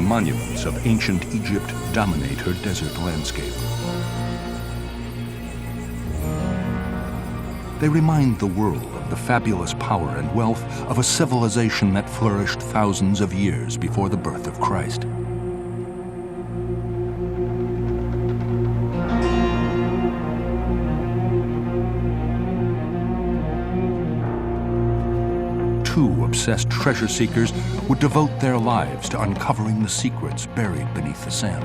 the monuments of ancient Egypt dominate her desert landscape. They remind the world of the fabulous power and wealth of a civilization that flourished thousands of years before the birth of Christ. Two obsessed treasure seekers would devote their lives to uncovering the secrets buried beneath the sand.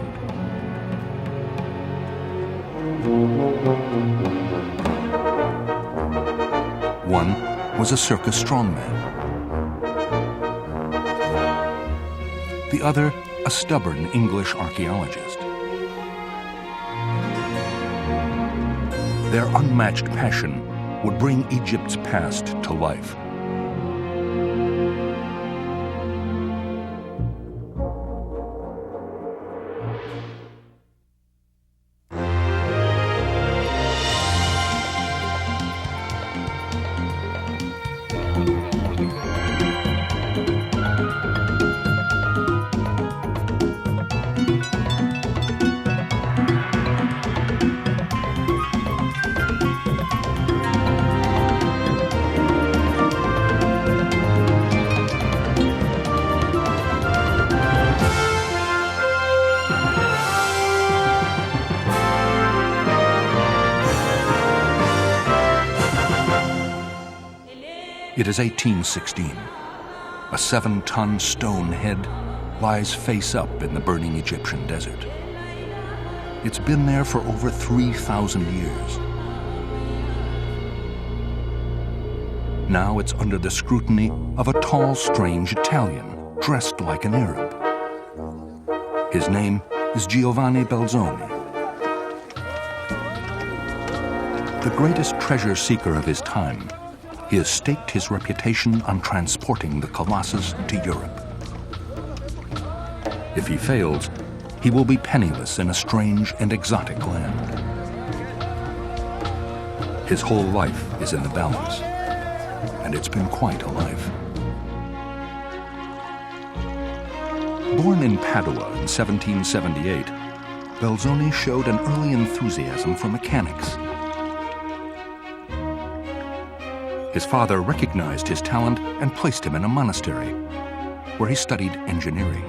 One was a circus strongman. The other, a stubborn English archaeologist. Their unmatched passion would bring Egypt's past to life. It is 1816. A 7-ton stone head lies face up in the burning Egyptian desert. It's been there for over 3,000 years. Now it's under the scrutiny of a tall, strange Italian dressed like an Arab. His name is Giovanni Belzoni. The greatest treasure seeker of his time, he has staked his reputation on transporting the Colossus to Europe. If he fails, he will be penniless in a strange and exotic land. His whole life is in the balance, and it's been quite a life. Born in Padua in 1778, Belzoni showed an early enthusiasm for mechanics. His father recognized his talent and placed him in a monastery, where he studied engineering.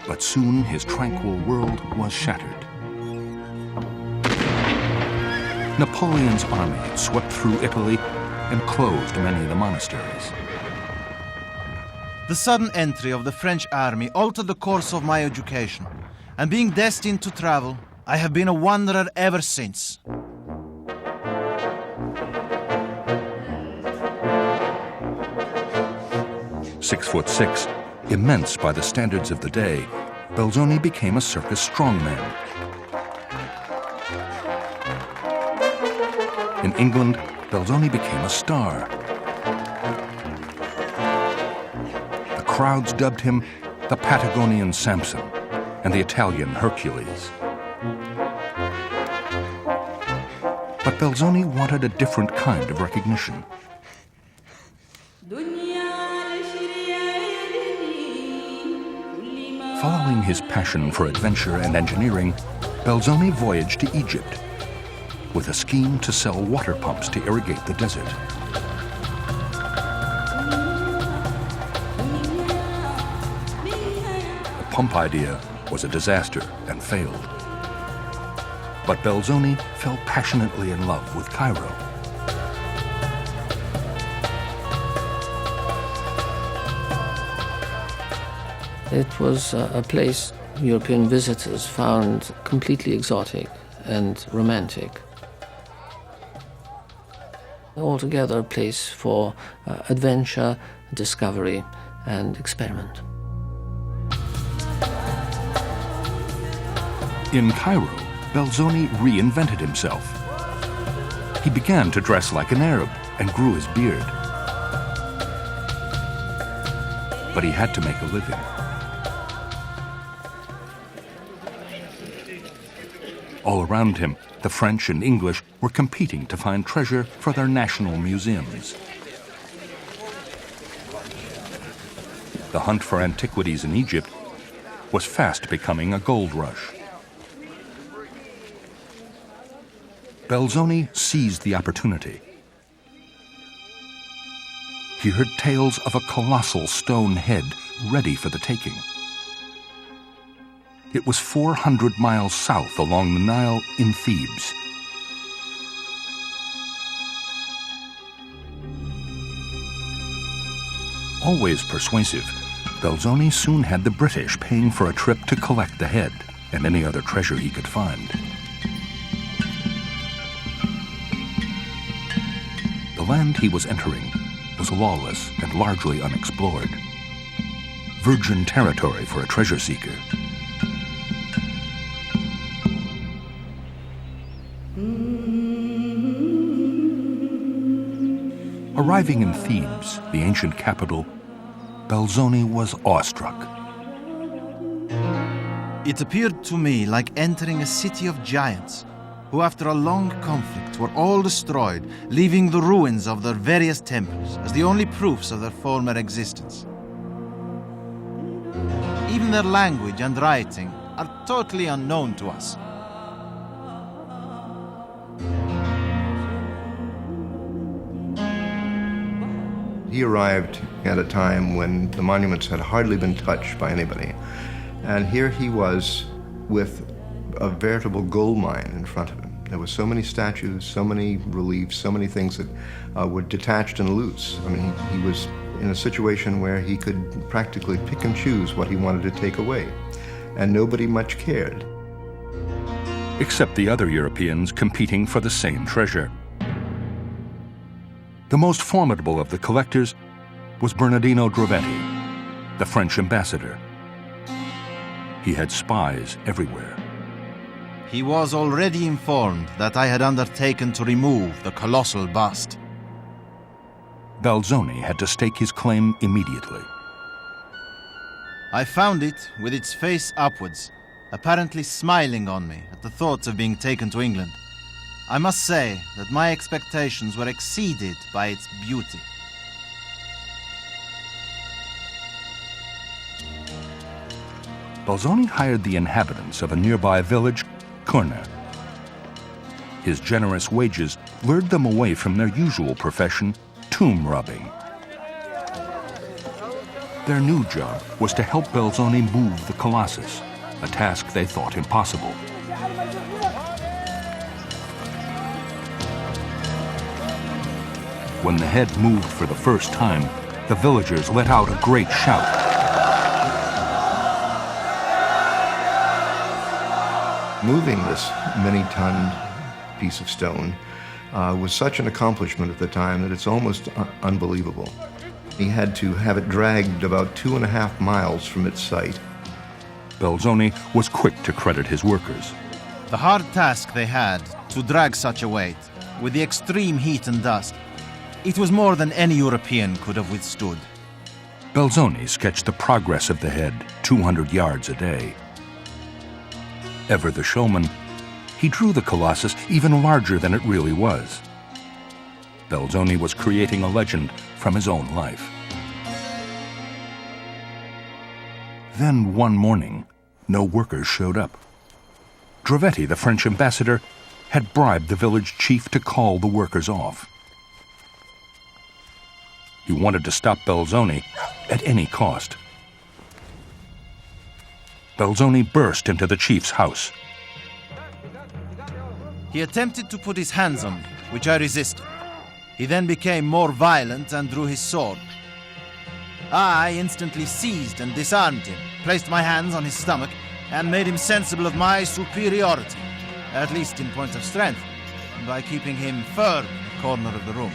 But soon his tranquil world was shattered. Napoleon's army swept through Italy and closed many of the monasteries. The sudden entry of the French army altered the course of my education, and being destined to travel, I have been a wanderer ever since. "6'6", immense by the standards of the day, Belzoni became a circus strongman. In England, Belzoni became a star. The crowds dubbed him the Patagonian Samson and the Italian Hercules. But Belzoni wanted a different kind of recognition. Following his passion for adventure and engineering, Belzoni voyaged to Egypt with a scheme to sell water pumps to irrigate the desert. The pump idea was a disaster and failed. But Belzoni fell passionately in love with Cairo. It was a place European visitors found completely exotic and romantic. Altogether a place for adventure, discovery, and experiment. In Cairo, Belzoni reinvented himself. He began to dress like an Arab and grew his beard. But he had to make a living. All around him, the French and English were competing to find treasure for their national museums. the hunt for antiquities in Egypt was fast becoming a gold rush. Belzoni seized the opportunity. He heard tales of a colossal stone head ready for the taking. It was 400 miles south along the Nile in Thebes. Always persuasive, Belzoni soon had the British paying for a trip to collect the head and any other treasure he could find. The land he was entering was lawless and largely unexplored. Virgin territory for a treasure seeker. Arriving in Thebes, the ancient capital, Belzoni was awestruck. It appeared to me like entering a city of giants, who after a long conflict were all destroyed, leaving the ruins of their various temples as the only proofs of their former existence. Even their language and writing are totally unknown to us. He arrived at a time when the monuments had hardly been touched by anybody. And here he was with a veritable gold mine in front of him. There were so many statues, so many reliefs, so many things that were detached and loose. I mean, he was in a situation where he could practically pick and choose what he wanted to take away. And nobody much cared. Except the other Europeans competing for the same treasure. The most formidable of the collectors was Bernardino Drovetti, the French ambassador. He had spies everywhere. He was already informed that I had undertaken to remove the colossal bust. Belzoni had to stake his claim immediately. I found it with its face upwards, apparently smiling on me at the thought of being taken to England. I must say that my expectations were exceeded by its beauty. Belzoni hired the inhabitants of a nearby village, Kurna. His generous wages lured them away from their usual profession, tomb robbing. Their new job was to help Belzoni move the Colossus, a task they thought impossible. When the head moved for the first time, the villagers let out a great shout. Moving this many-ton piece of stone was such an accomplishment at the time that it's almost unbelievable. He had to have it dragged about 2.5 miles from its site. Belzoni was quick to credit his workers. The hard task they had to drag such a weight, with the extreme heat and dust, it was more than any European could have withstood. Belzoni sketched the progress of the head 200 yards a day. Ever the showman, he drew the Colossus even larger than it really was. Belzoni was creating a legend from his own life. Then one morning, no workers showed up. Drovetti, the French ambassador, had bribed the village chief to call the workers off. He wanted to stop Belzoni at any cost. Belzoni burst into the chief's house. He attempted to put his hands on me, which I resisted. He then became more violent and drew his sword. I instantly seized and disarmed him, placed my hands on his stomach, and made him sensible of my superiority, at least in point of strength, by keeping him firm in the corner of the room.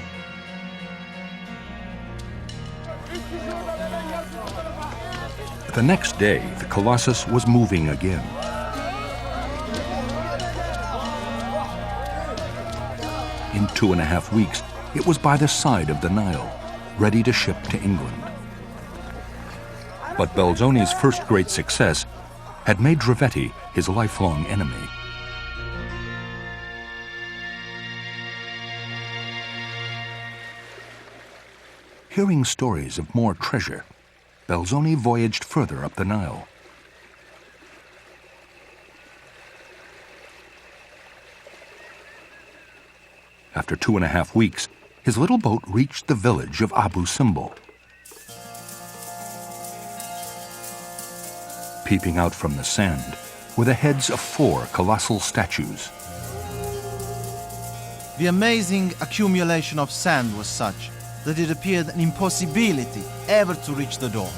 The next day, the Colossus was moving again. In 2.5 weeks, it was by the side of the Nile, ready to ship to England. But Belzoni's first great success had made Drovetti his lifelong enemy. Hearing stories of more treasure, Belzoni voyaged further up the Nile. After 2.5 weeks, his little boat reached the village of Abu Simbel. Peeping out from the sand were the heads of 4 colossal statues. The amazing accumulation of sand was such that it appeared an impossibility ever to reach the door.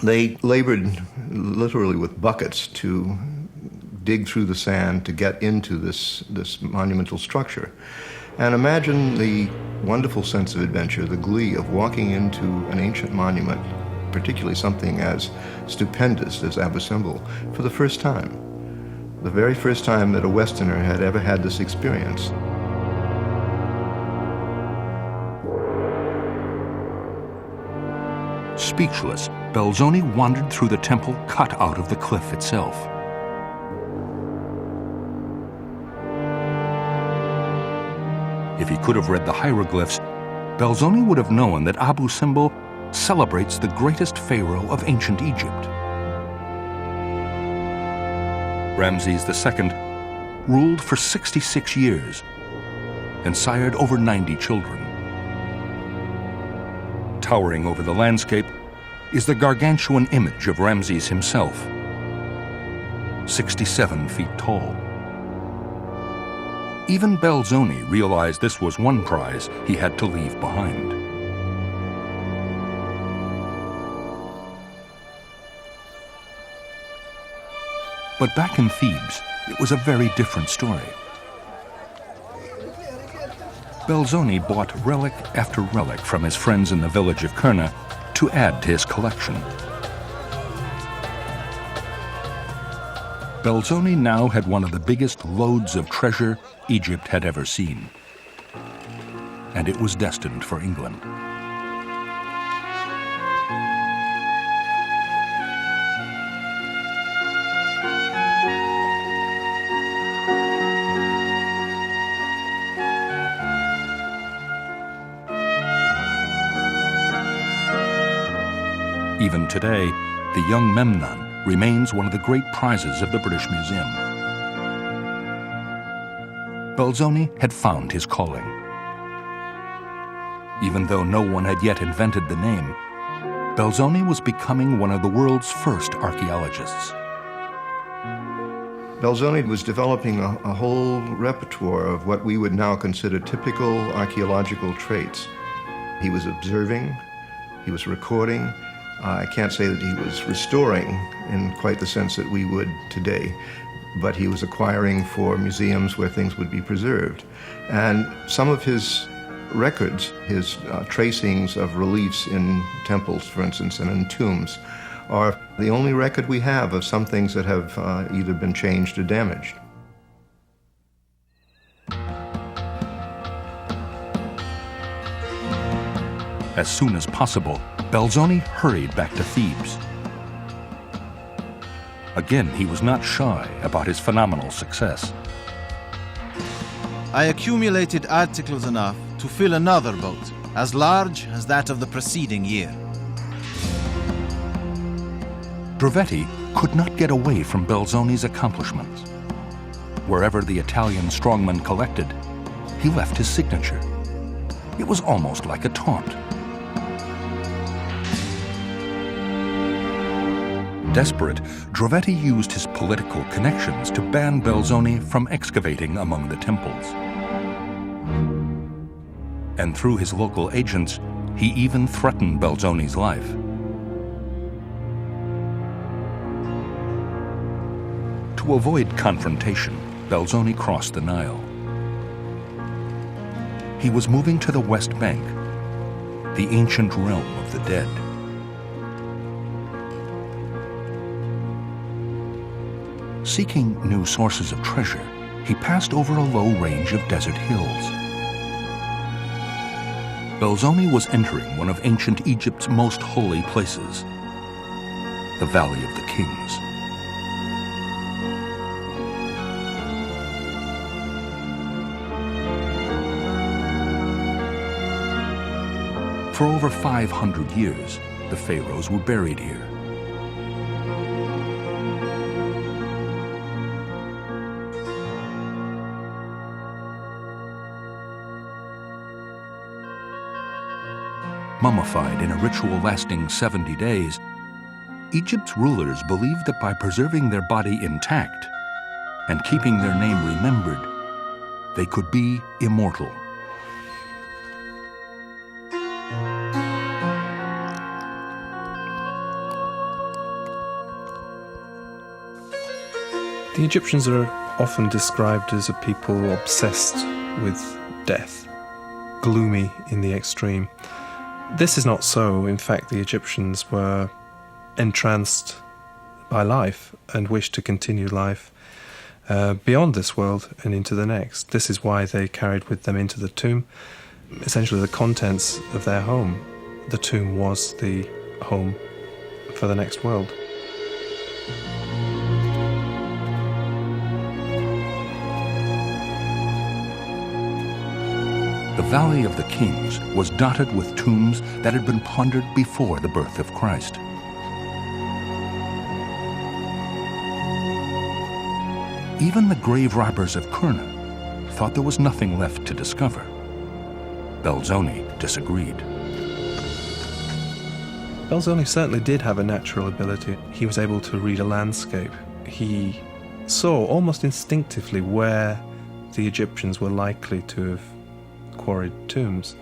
They labored literally with buckets to dig through the sand to get into this monumental structure. And imagine the wonderful sense of adventure, the glee of walking into an ancient monument, particularly something as stupendous as Abu Simbel, for the first time. The very first time that a Westerner had ever had this experience. Speechless, Belzoni wandered through the temple cut out of the cliff itself. If he could have read the hieroglyphs, Belzoni would have known that Abu Simbel celebrates the greatest pharaoh of ancient Egypt. Ramses II ruled for 66 years and sired over 90 children. Towering over the landscape is the gargantuan image of Ramses himself, 67 feet tall. Even Belzoni realized this was one prize he had to leave behind. But back in Thebes, it was a very different story. Belzoni bought relic after relic from his friends in the village of Kurna to add to his collection. Belzoni now had one of the biggest loads of treasure Egypt had ever seen, and it was destined for England. Even today, the young Memnon remains one of the great prizes of the British Museum. Belzoni had found his calling. Even though no one had yet invented the name, Belzoni was becoming one of the world's first archaeologists. Belzoni was developing a whole repertoire of what we would now consider typical archaeological traits. He was observing, he was recording. I can't say that he was restoring in quite the sense that we would today, but he was acquiring for museums where things would be preserved. And some of his records, his tracings of reliefs in temples, for instance, and in tombs, are the only record we have of some things that have either been changed or damaged. As soon as possible, Belzoni hurried back to Thebes. Again, he was not shy about his phenomenal success. I accumulated articles enough to fill another boat, as large as that of the preceding year. Drovetti could not get away from Belzoni's accomplishments. Wherever the Italian strongman collected, he left his signature. It was almost like a taunt. Desperate, Drovetti used his political connections to ban Belzoni from excavating among the temples. And through his local agents, he even threatened Belzoni's life. To avoid confrontation, Belzoni crossed the Nile. He was moving to the West Bank, the ancient realm of the dead. Seeking new sources of treasure, he passed over a low range of desert hills. Belzoni was entering one of ancient Egypt's most holy places, the Valley of the Kings. For over 500 years, the pharaohs were buried here. Mummified in a ritual lasting 70 days, Egypt's rulers believed that by preserving their body intact and keeping their name remembered, they could be immortal. The Egyptians are often described as a people obsessed with death, gloomy in the extreme. This is not so. In fact, the Egyptians were entranced by life and wished to continue life beyond this world and into the next. This is why they carried with them into the tomb essentially the contents of their home. The tomb was the home for the next world. The Valley of the Kings was dotted with tombs that had been plundered before the birth of Christ. Even the grave robbers of Kurna thought there was nothing left to discover. Belzoni disagreed. Belzoni certainly did have a natural ability. He was able to read a landscape. He saw almost instinctively where the Egyptians were likely to have quarried tombs,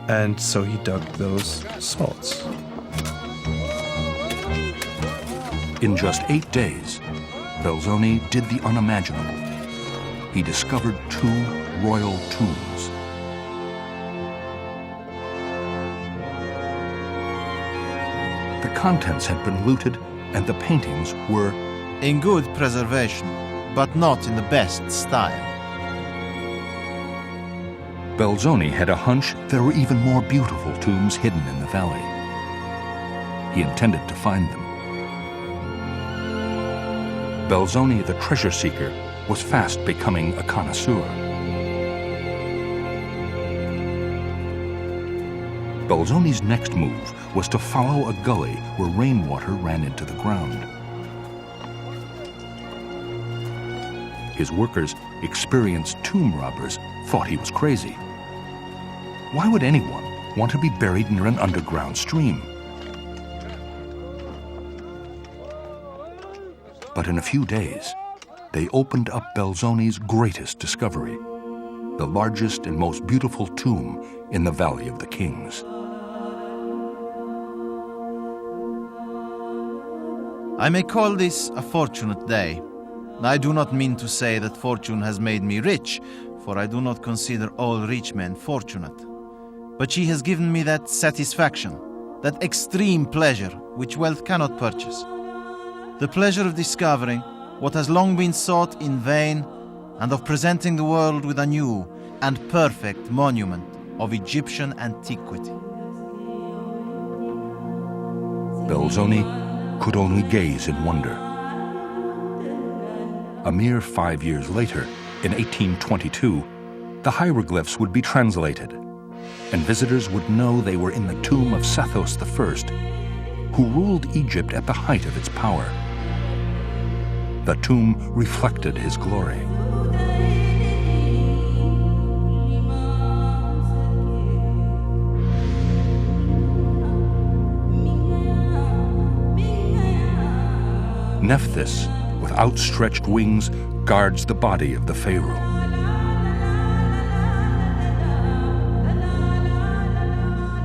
and so he dug those spots. In just 8 days, Belzoni did the unimaginable. He discovered 2 royal tombs. The contents had been looted, and the paintings were in good preservation, but not in the best style. Belzoni had a hunch there were even more beautiful tombs hidden in the valley. He intended to find them. Belzoni, the treasure seeker, was fast becoming a connoisseur. Belzoni's next move was to follow a gully where rainwater ran into the ground. His workers, experienced tomb robbers, thought he was crazy. Why would anyone want to be buried near an underground stream? But in a few days, they opened up Belzoni's greatest discovery, the largest and most beautiful tomb in the Valley of the Kings. I may call this a fortunate day. I do not mean to say that fortune has made me rich, for I do not consider all rich men fortunate. But she has given me that satisfaction, that extreme pleasure which wealth cannot purchase. The pleasure of discovering what has long been sought in vain, and of presenting the world with a new and perfect monument of Egyptian antiquity. Belzoni could only gaze in wonder. A mere 5 years later, in 1822, the hieroglyphs would be translated, and visitors would know they were in the tomb of Sethos I, who ruled Egypt at the height of its power. The tomb reflected his glory. Nephthys, with outstretched wings, guards the body of the pharaoh.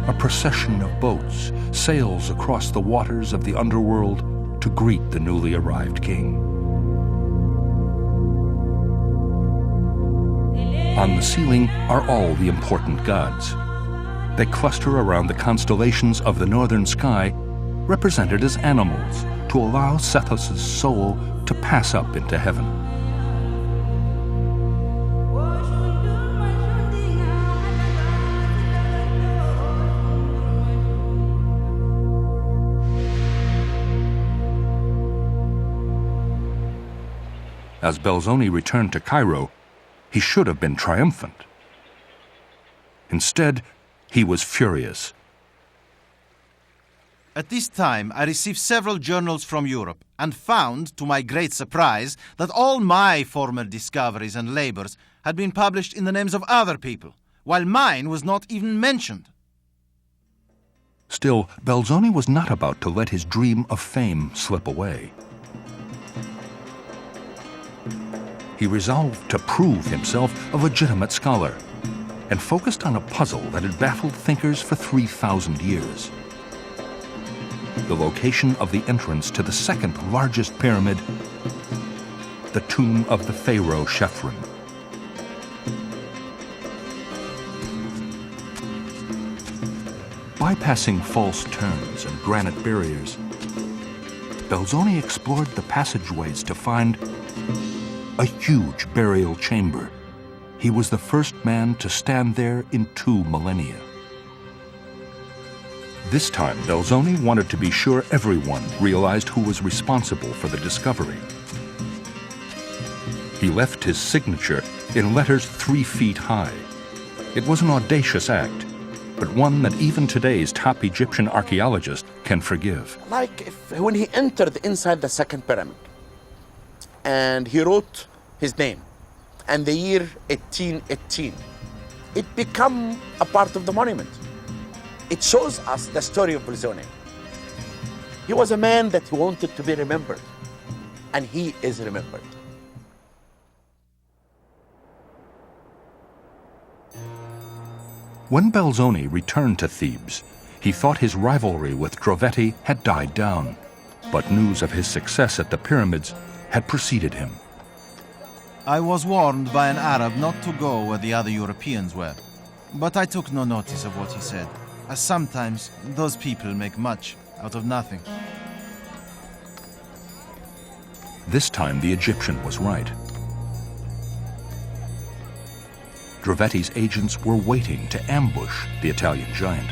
A procession of boats sails across the waters of the underworld to greet the newly arrived king. On the ceiling are all the important gods. They cluster around the constellations of the northern sky, represented as animals, to allow Sethos' soul to pass up into heaven. As Belzoni returned to Cairo, he should have been triumphant. Instead, he was furious At this time, I received several journals from Europe and found, to my great surprise, that all my former discoveries and labors had been published in the names of other people, while mine was not even mentioned. Still, Belzoni was not about to let his dream of fame slip away. He resolved to prove himself a legitimate scholar and focused on a puzzle that had baffled thinkers for 3,000 years. The location of the entrance to the second largest pyramid, the tomb of the pharaoh Chephren. Bypassing false turns and granite barriers, Belzoni explored the passageways to find a huge burial chamber. He was the first man to stand there in 2 millennia. This time, Belzoni wanted to be sure everyone realized who was responsible for the discovery. He left his signature in letters 3 feet high. It was an audacious act, but one that even today's top Egyptian archaeologist can forgive. Like when he entered inside the second pyramid, and he wrote his name and the year 1818, it became a part of the monument. It shows us the story of Belzoni. He was a man that wanted to be remembered, and he is remembered. When Belzoni returned to Thebes, he thought his rivalry with Drovetti had died down, but news of his success at the pyramids had preceded him. I was warned by an Arab not to go where the other Europeans were, but I took no notice of what he said, as sometimes those people make much out of nothing. This time the Egyptian was right. Drovetti's agents were waiting to ambush the Italian giant.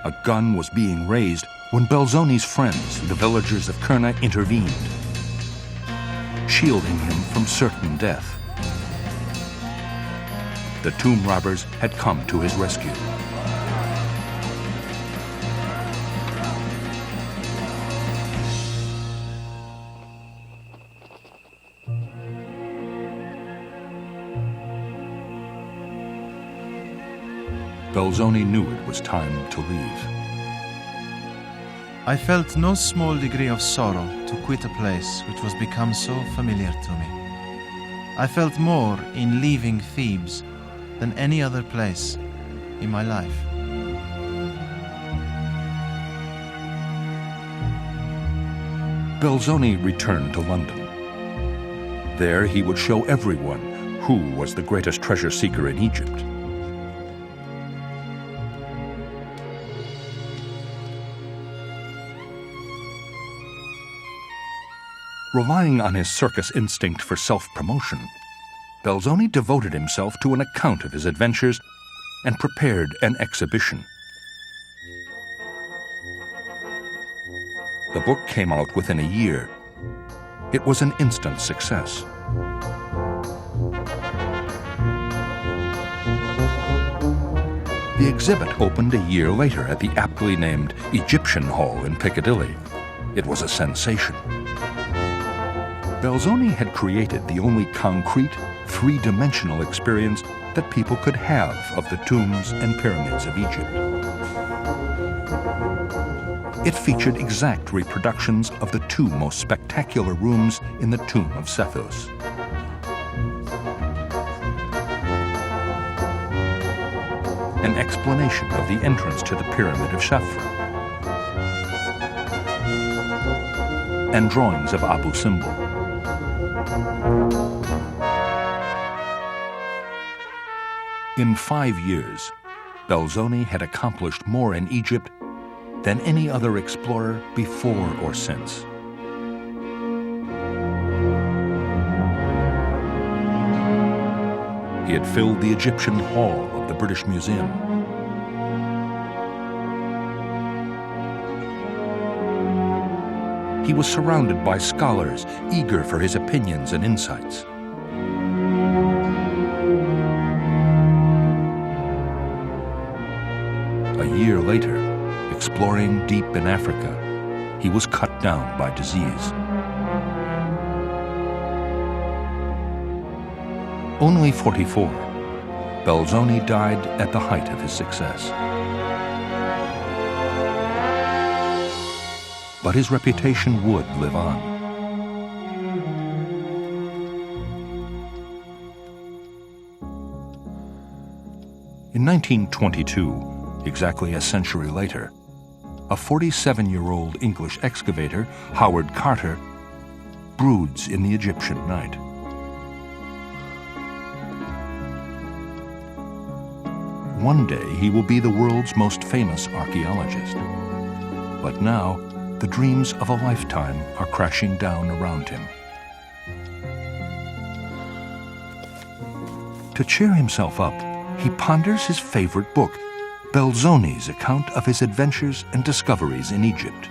A gun was being raised when Belzoni's friends, the villagers of Kurna, intervened, shielding him from certain death. The tomb robbers had come to his rescue. Belzoni knew it was time to leave. I felt no small degree of sorrow to quit a place which was become so familiar to me. I felt more in leaving Thebes than any other place in my life. Belzoni returned to London. There he would show everyone who was the greatest treasure seeker in Egypt. Relying on his circus instinct for self-promotion, Belzoni devoted himself to an account of his adventures and prepared an exhibition. The book came out within a year. It was an instant success. The exhibit opened a year later at the aptly named Egyptian Hall in Piccadilly. It was a sensation. Belzoni had created the only concrete, three-dimensional experience that people could have of the tombs and pyramids of Egypt. It featured exact reproductions of the two most spectacular rooms in the tomb of Sethos. An explanation of the entrance to the pyramid of Chephren, and drawings of Abu Simbel. In 5 years, Belzoni had accomplished more in Egypt than any other explorer before or since. He had filled the Egyptian Hall of the British Museum. He was surrounded by scholars eager for his opinions and insights. A year later, exploring deep in Africa, he was cut down by disease. Only 44, Belzoni died at the height of his success. But his reputation would live on. In 1922, exactly a century later, a 47-year-old English excavator, Howard Carter, broods in the Egyptian night. One day he will be the world's most famous archaeologist. But now, the dreams of a lifetime are crashing down around him. To cheer himself up, he ponders his favorite book, Belzoni's account of his adventures and discoveries in Egypt.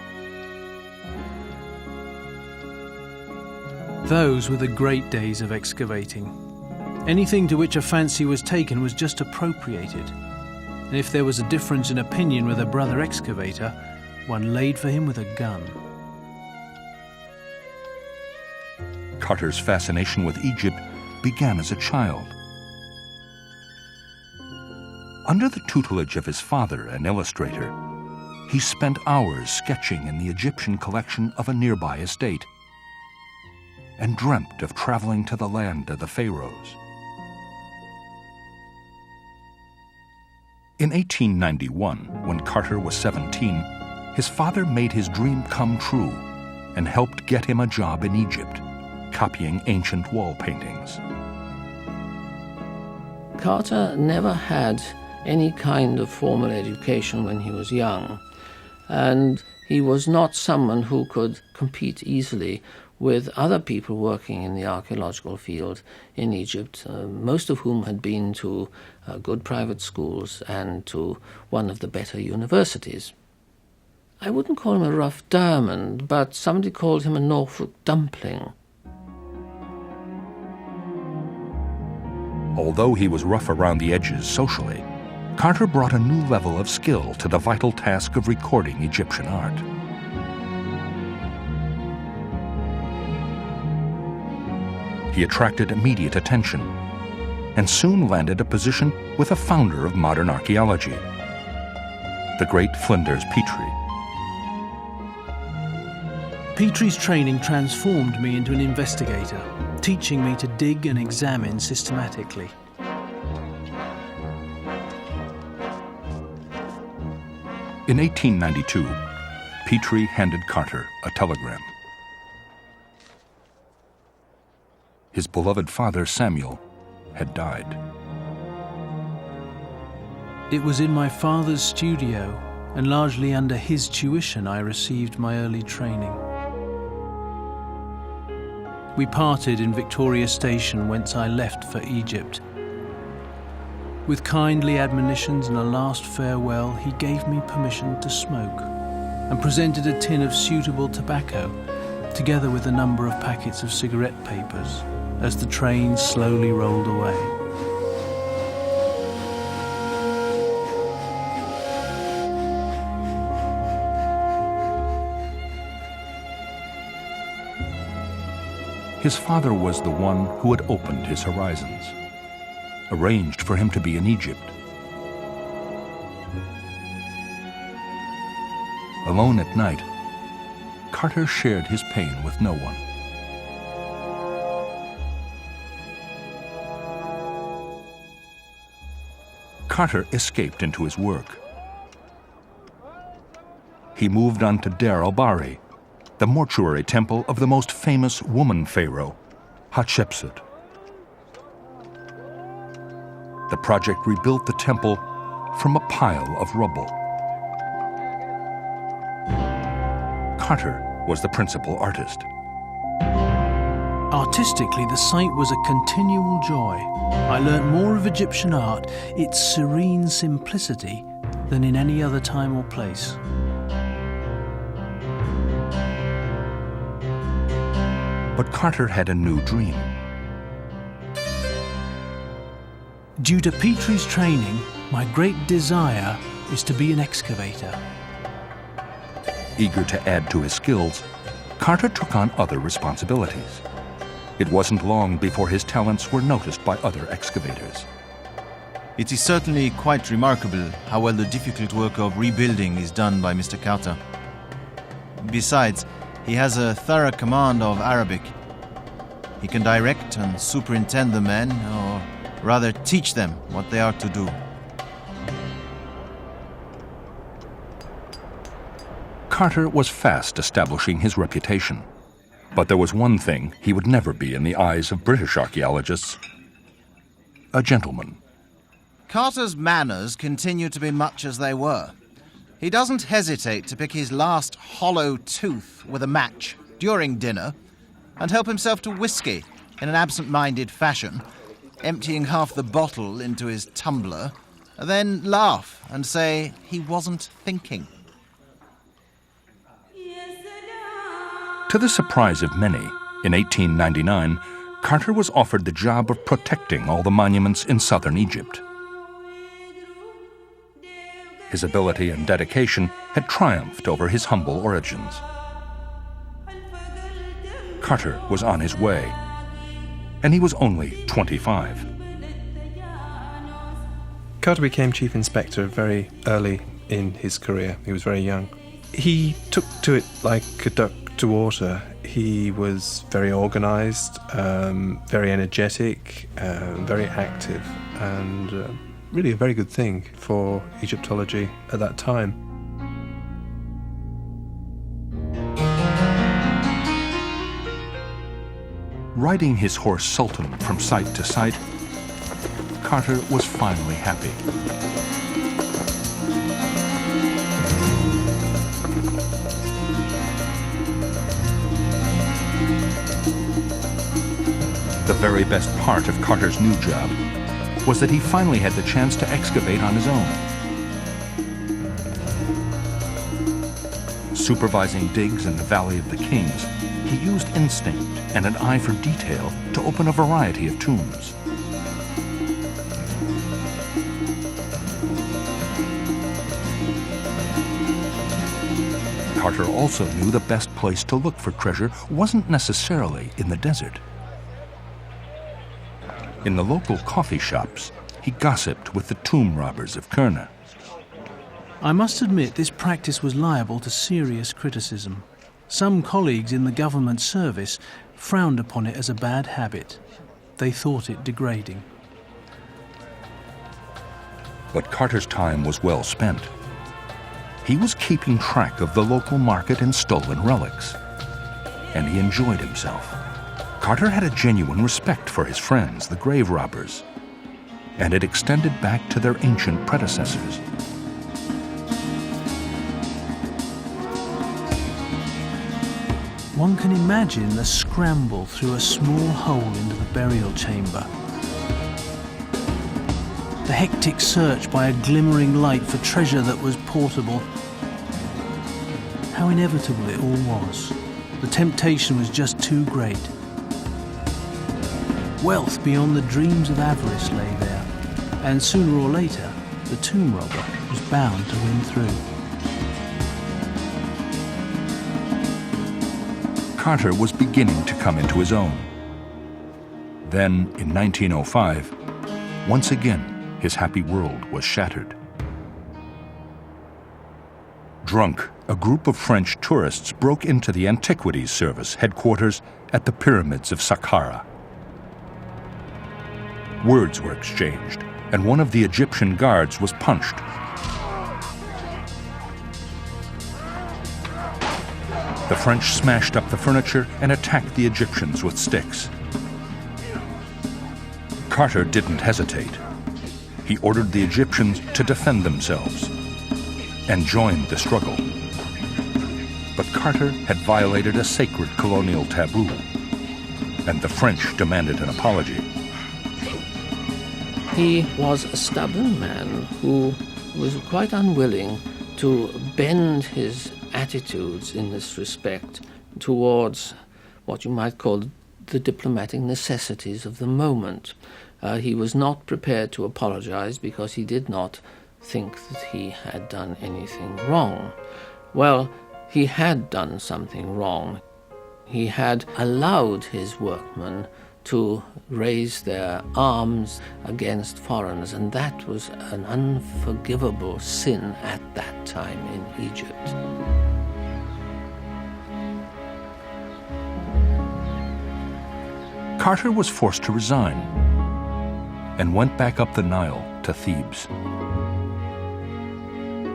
Those were the great days of excavating. Anything to which a fancy was taken was just appropriated. And if there was a difference in opinion with a brother excavator, one laid for him with a gun. Carter's fascination with Egypt began as a child. Under the tutelage of his father, an illustrator, he spent hours sketching in the Egyptian collection of a nearby estate and dreamt of traveling to the land of the pharaohs. In 1891, when Carter was 17, his father made his dream come true and helped get him a job in Egypt, copying ancient wall paintings. Carter never had any kind of formal education when he was young, and he was not someone who could compete easily with other people working in the archaeological field in Egypt, most of whom had been to good private schools and to one of the better universities. I wouldn't call him a rough diamond, but somebody called him a Norfolk dumpling. Although he was rough around the edges socially, Carter brought a new level of skill to the vital task of recording Egyptian art. He attracted immediate attention and soon landed a position with a founder of modern archaeology, the great Flinders Petrie. Petrie's training transformed me into an investigator, teaching me to dig and examine systematically. In 1892, Petrie handed Carter a telegram. His beloved father, Samuel, had died. It was in my father's studio, and largely under his tuition, I received my early training. We parted in Victoria Station, whence I left for Egypt. With kindly admonitions and a last farewell, he gave me permission to smoke and presented a tin of suitable tobacco, together with a number of packets of cigarette papers, as the train slowly rolled away. His father was the one who had opened his horizons, arranged for him to be in Egypt. Alone at night, Carter shared his pain with no one. Carter escaped into his work. He moved on to Der el-Bahri, the mortuary temple of the most famous woman pharaoh, Hatshepsut. The project rebuilt the temple from a pile of rubble. Carter was the principal artist. Artistically, the site was a continual joy. I learnt more of Egyptian art, its serene simplicity, than in any other time or place. But Carter had a new dream. Due to Petrie's training, my great desire is to be an excavator. Eager to add to his skills, Carter took on other responsibilities. It wasn't long before his talents were noticed by other excavators. It is certainly quite remarkable how well the difficult work of rebuilding is done by Mr. Carter. Besides, he has a thorough command of Arabic. He can direct and superintend the men, or rather teach them what they are to do. Carter was fast establishing his reputation. But there was one thing he would never be in the eyes of British archaeologists: a gentleman. Carter's manners continue to be much as they were. He doesn't hesitate to pick his last hollow tooth with a match during dinner and help himself to whiskey in an absent-minded fashion, emptying half the bottle into his tumbler, then laugh and say he wasn't thinking. To the surprise of many, in 1899, Carter was offered the job of protecting all the monuments in southern Egypt. His ability and dedication had triumphed over his humble origins. Carter was on his way, and he was only 25. Carter became chief inspector very early in his career. He was very young. He took to it like a duck to water. He was very organized, very energetic, very active, and really a very good thing for Egyptology at that time. Riding his horse Sultan from site to site, Carter was finally happy. The very best part of Carter's new job was that he finally had the chance to excavate on his own. Supervising digs in the Valley of the Kings, he used instinct and an eye for detail to open a variety of tombs. Carter also knew the best place to look for treasure wasn't necessarily in the desert. In the local coffee shops, he gossiped with the tomb robbers of Kurna. I must admit this practice was liable to serious criticism. Some colleagues in the government service frowned upon it as a bad habit. They thought it degrading. But Carter's time was well spent. He was keeping track of the local market in stolen relics, and he enjoyed himself. Carter had a genuine respect for his friends, the grave robbers, and it extended back to their ancient predecessors. One can imagine the scramble through a small hole into the burial chamber. The hectic search by a glimmering light for treasure that was portable. How inevitable it all was. The temptation was just too great. Wealth beyond the dreams of avarice lay there, and sooner or later, the tomb robber was bound to win through. Carter was beginning to come into his own. Then, in 1905, once again, his happy world was shattered. Drunk, a group of French tourists broke into the Antiquities Service headquarters at the pyramids of Saqqara. Words were exchanged, and one of the Egyptian guards was punched. The French smashed up the furniture and attacked the Egyptians with sticks. Carter didn't hesitate. He ordered the Egyptians to defend themselves and joined the struggle. But Carter had violated a sacred colonial taboo, and the French demanded an apology. He was a stubborn man who was quite unwilling to bend his attitudes in this respect towards what you might call the diplomatic necessities of the moment. He was not prepared to apologize because he did not think that he had done anything wrong. Well, he had done something wrong. He had allowed his workmen to raise their arms against foreigners, and that was an unforgivable sin at that time in Egypt. Carter was forced to resign and went back up the Nile to Thebes.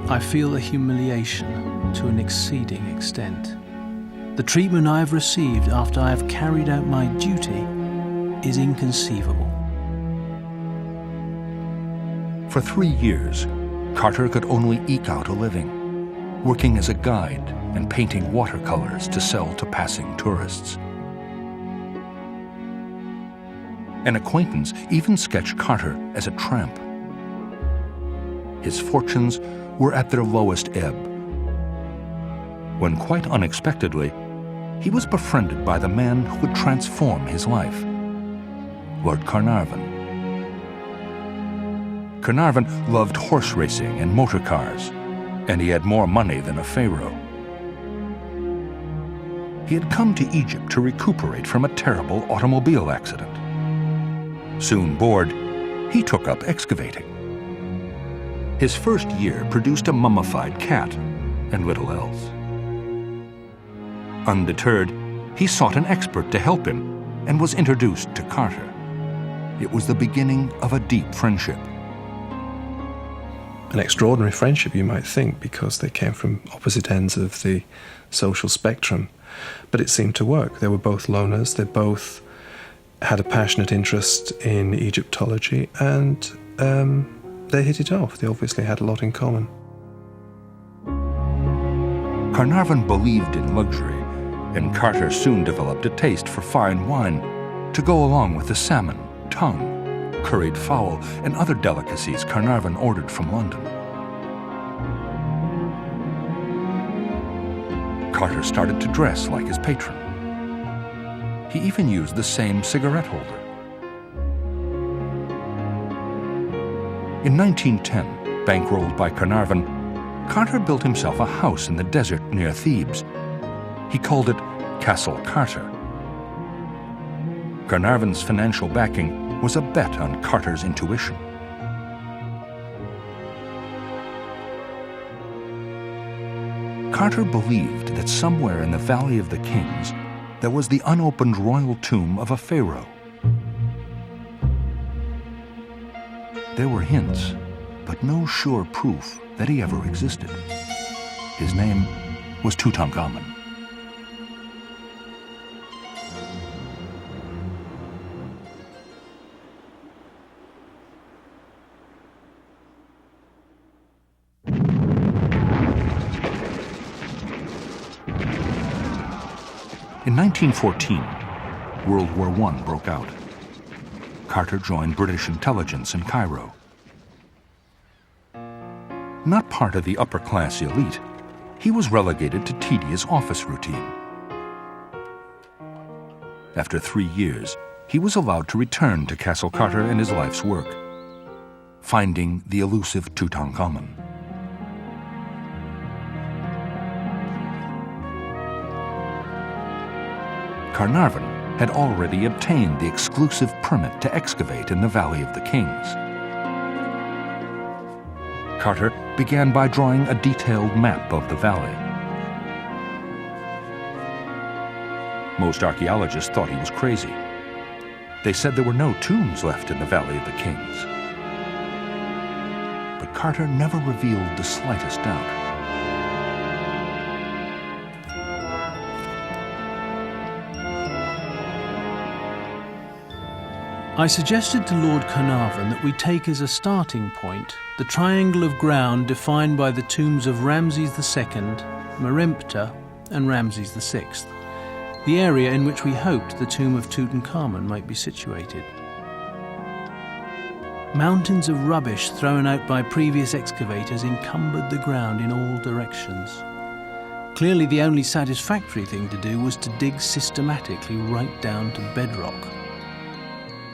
I feel the humiliation to an exceeding extent. The treatment I have received after I have carried out my duty is inconceivable. For 3 years, Carter could only eke out a living, working as a guide and painting watercolors to sell to passing tourists. An acquaintance even sketched Carter as a tramp. His fortunes were at their lowest ebb, when quite unexpectedly, he was befriended by the man who would transform his life, Lord Carnarvon. Carnarvon loved horse racing and motor cars, and he had more money than a pharaoh. He had come to Egypt to recuperate from a terrible automobile accident. Soon bored, he took up excavating. His first year produced a mummified cat and little else. Undeterred, he sought an expert to help him and was introduced to Carter. It was the beginning of a deep friendship. An extraordinary friendship, you might think, because they came from opposite ends of the social spectrum. But it seemed to work. They were both loners. They both had a passionate interest in Egyptology, and they hit it off. They obviously had a lot in common. Carnarvon believed in luxury, and Carter soon developed a taste for fine wine to go along with the salmon, tongue, curried fowl, and other delicacies Carnarvon ordered from London. Carter started to dress like his patron. He even used the same cigarette holder. In 1910, bankrolled by Carnarvon, Carter built himself a house in the desert near Thebes. He called it Castle Carter. Carnarvon's financial backing was a bet on Carter's intuition. Carter believed that somewhere in the Valley of the Kings there was the unopened royal tomb of a pharaoh. There were hints, but no sure proof that he ever existed. His name was Tutankhamun. In 1914, World War I broke out. Carter joined British intelligence in Cairo. Not part of the upper-class elite, he was relegated to tedious office routine. After 3 years, he was allowed to return to Castle Carter and his life's work, finding the elusive Tutankhamun. Carnarvon had already obtained the exclusive permit to excavate in the Valley of the Kings. Carter began by drawing a detailed map of the valley. Most archaeologists thought he was crazy. They said there were no tombs left in the Valley of the Kings. But Carter never revealed the slightest doubt. I suggested to Lord Carnarvon that we take as a starting point the triangle of ground defined by the tombs of Ramses II, Meremptah, and Ramses VI, the area in which we hoped the tomb of Tutankhamun might be situated. Mountains of rubbish thrown out by previous excavators encumbered the ground in all directions. Clearly, the only satisfactory thing to do was to dig systematically right down to bedrock.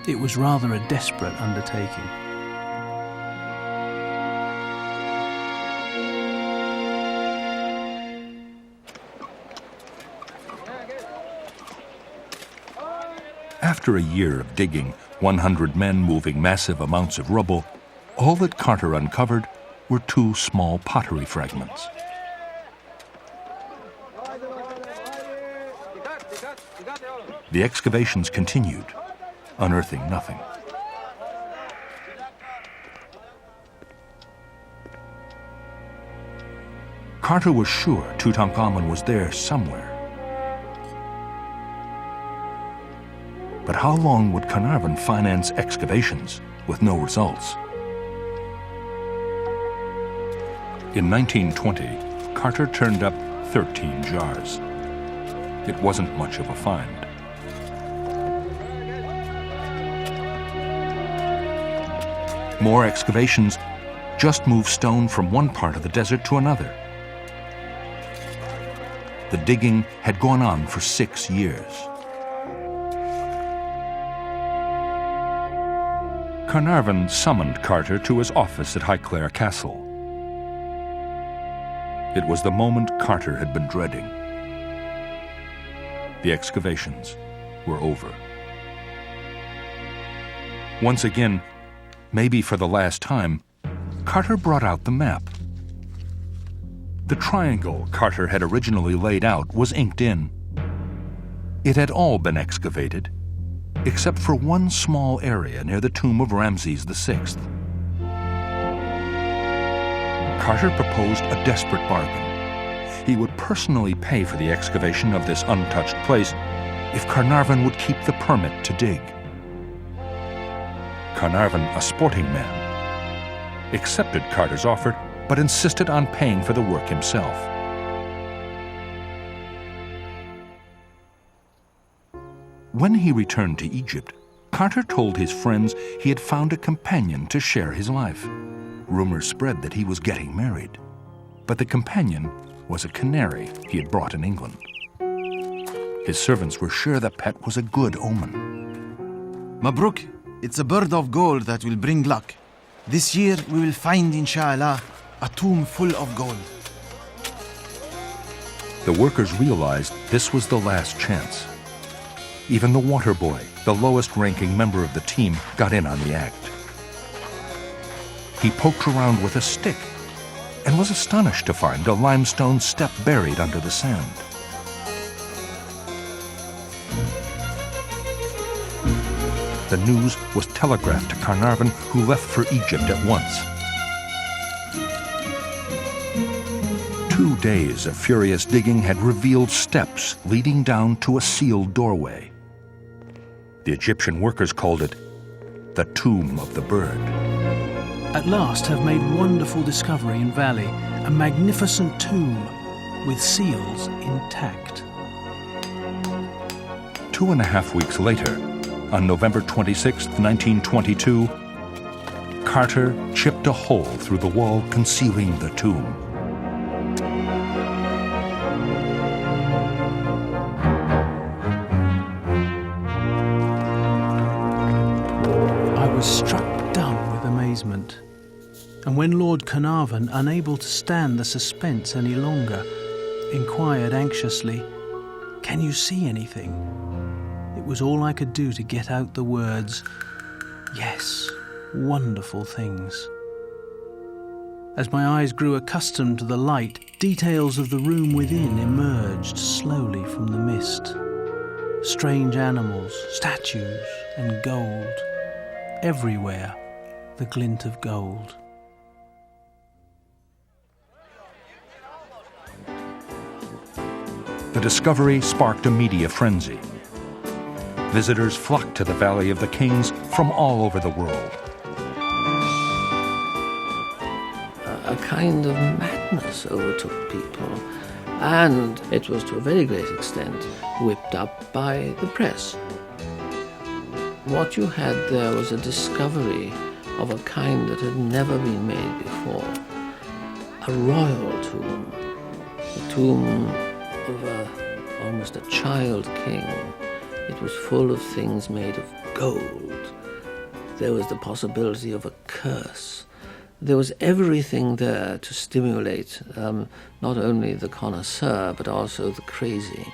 It was rather a desperate undertaking. After a year of digging, 100 men moving massive amounts of rubble, all that Carter uncovered were 2 small pottery fragments. The excavations continued, unearthing nothing. Carter was sure Tutankhamun was there somewhere. But how long would Carnarvon finance excavations with no results? In 1920, Carter turned up 13 jars. It wasn't much of a find. More excavations just moved stone from one part of the desert to another. The digging had gone on for 6 years. Carnarvon summoned Carter to his office at Highclere Castle. It was the moment Carter had been dreading. The excavations were over. Once again, maybe for the last time, Carter brought out the map. The triangle Carter had originally laid out was inked in. It had all been excavated, except for one small area near the tomb of Ramses VI. Carter proposed a desperate bargain. He would personally pay for the excavation of this untouched place if Carnarvon would keep the permit to dig. Carnarvon, a sporting man, accepted Carter's offer, but insisted on paying for the work himself. When he returned to Egypt, Carter told his friends he had found a companion to share his life. Rumors spread that he was getting married, but the companion was a canary he had brought in England. His servants were sure the pet was a good omen. Mabruk, it's a bird of gold that will bring luck. This year we will find, inshallah, a tomb full of gold. The workers realized this was the last chance. Even the water boy, the lowest-ranking member of the team, got in on the act. He poked around with a stick and was astonished to find a limestone step buried under the sand. The news was telegraphed to Carnarvon, who left for Egypt at once. 2 days of furious digging had revealed steps leading down to a sealed doorway. The Egyptian workers called it the Tomb of the Bird. At last have made wonderful discovery in valley, a magnificent tomb with seals intact. 2.5 weeks later, on November 26, 1922, Carter chipped a hole through the wall concealing the tomb. I was struck dumb with amazement. And when Lord Carnarvon, unable to stand the suspense any longer, inquired anxiously, "Can you see anything?" It was all I could do to get out the words, "Yes, wonderful things." As my eyes grew accustomed to the light, details of the room within emerged slowly from the mist. Strange animals, statues, and gold. Everywhere, the glint of gold. The discovery sparked a media frenzy. Visitors flocked to the Valley of the Kings from all over the world. A kind of madness overtook people, and it was to a very great extent whipped up by the press. What you had there was a discovery of a kind that had never been made before. A royal tomb, the tomb of almost a child king. It was full of things made of gold. There was the possibility of a curse. There was everything there to stimulate not only the connoisseur, but also the crazy.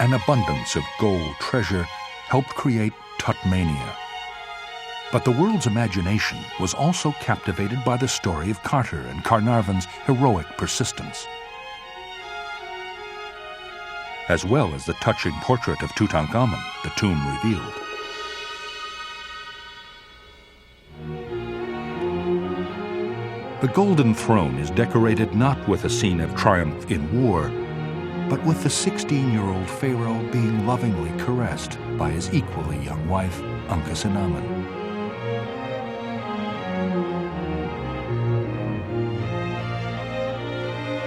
An abundance of gold treasure helped create Tutmania. But the world's imagination was also captivated by the story of Carter and Carnarvon's heroic persistence, as well as the touching portrait of Tutankhamun the tomb revealed. The Golden Throne is decorated not with a scene of triumph in war, but with the 16-year-old pharaoh being lovingly caressed by his equally young wife, Ankhesenamun.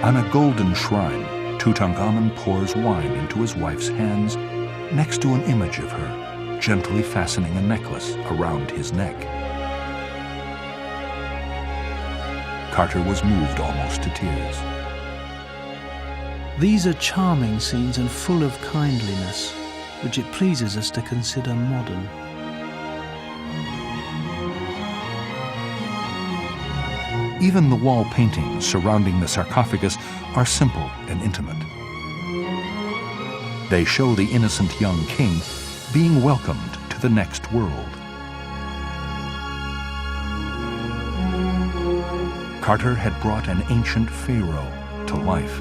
On a golden shrine, Tutankhamun pours wine into his wife's hands next to an image of her, gently fastening a necklace around his neck. Carter was moved almost to tears. These are charming scenes and full of kindliness, which it pleases us to consider modern. Even the wall paintings surrounding the sarcophagus are simple and intimate. They show the innocent young king being welcomed to the next world. Carter had brought an ancient pharaoh to life.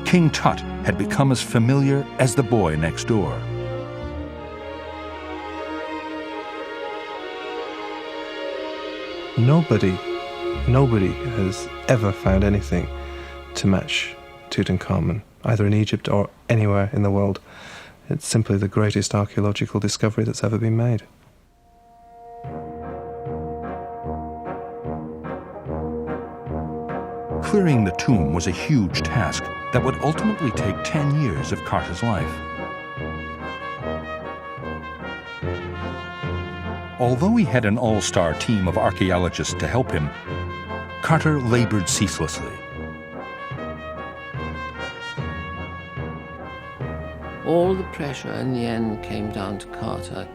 King Tut had become as familiar as the boy next door. Nobody has ever found anything to match Tutankhamun, either in Egypt or anywhere in the world. It's simply the greatest archaeological discovery that's ever been made. Clearing the tomb was a huge task that would ultimately take 10 years of Carter's life. Although he had an all-star team of archaeologists to help him, Carter labored ceaselessly. All the pressure in the end came down to Carter.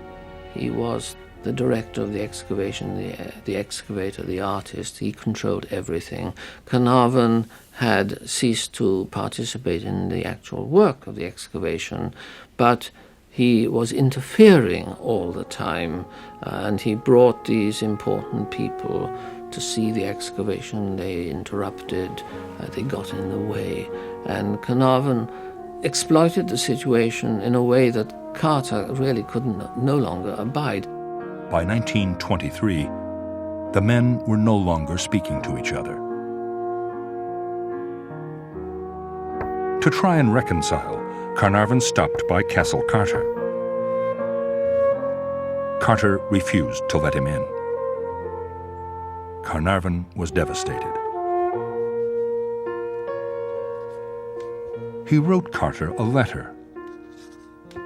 He was the director of the excavation, the excavator, the artist. He controlled everything. Carnarvon had ceased to participate in the actual work of the excavation, but he was interfering all the time, and he brought these important people to see the excavation. They interrupted, they got in the way, and Carnarvon exploited the situation in a way that Carter really could no longer abide. By 1923, the men were no longer speaking to each other. To try and reconcile, Carnarvon stopped by Castle Carter. Carter refused to let him in. Carnarvon was devastated. He wrote Carter a letter.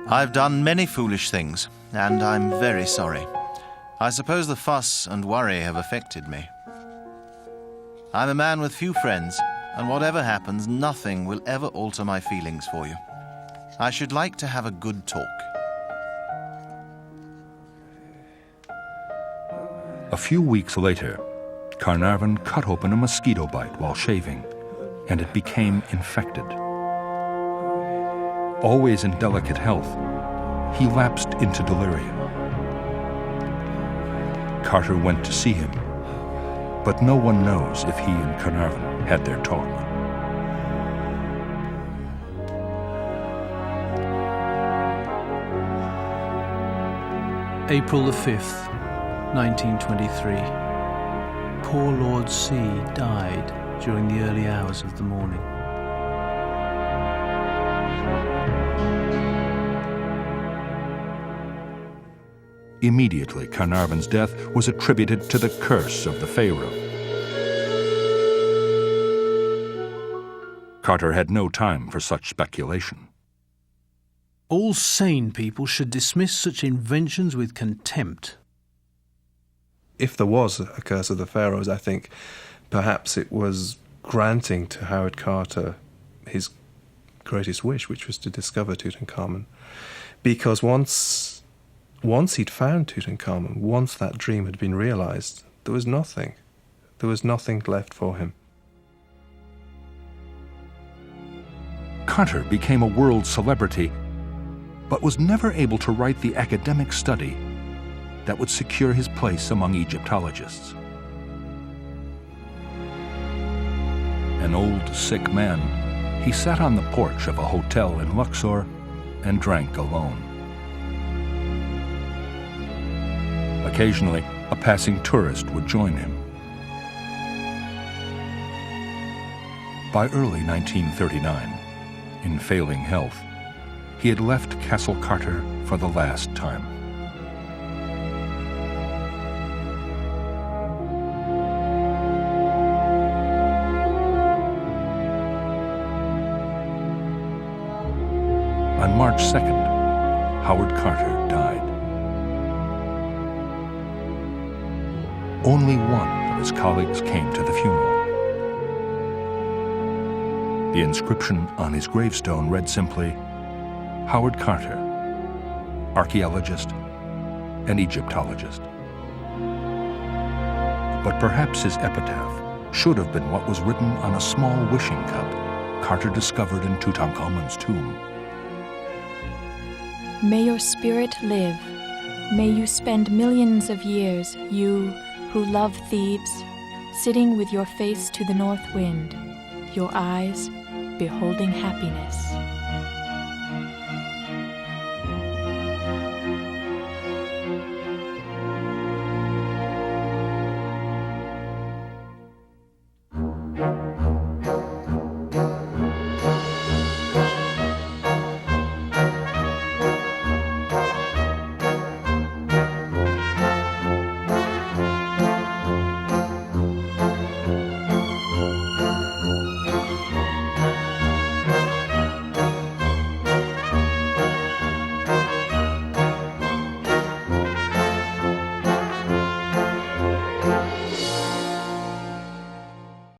I've done many foolish things, and I'm very sorry. I suppose the fuss and worry have affected me. I'm a man with few friends, and whatever happens, nothing will ever alter my feelings for you. I should like to have a good talk. A few weeks later, Carnarvon cut open a mosquito bite while shaving, and it became infected. Always in delicate health, he lapsed into delirium. Carter went to see him, but no one knows if he and Carnarvon had their talk. April the 5th, 1923. Poor Lord C died during the early hours of the morning. Immediately, Carnarvon's death was attributed to the curse of the pharaoh. Carter had no time for such speculation. All sane people should dismiss such inventions with contempt. If there was a curse of the pharaohs, I think perhaps it was granting to Howard Carter his greatest wish, which was to discover Tutankhamun. Because once he'd found Tutankhamun, once that dream had been realized, there was nothing. There was nothing left for him. Carter became a world celebrity, but was never able to write the academic study that would secure his place among Egyptologists. An old, sick man, he sat on the porch of a hotel in Luxor and drank alone. Occasionally, a passing tourist would join him. By early 1939, in failing health, he had left Castle Carter for the last time. On March 2nd, Howard Carter died. Only one of his colleagues came to the funeral. The inscription on his gravestone read simply, Howard Carter, archaeologist and Egyptologist. But perhaps his epitaph should have been what was written on a small wishing cup Carter discovered in Tutankhamun's tomb. May your spirit live. May you spend millions of years, you who love Thebes, sitting with your face to the north wind, your eyes beholding happiness.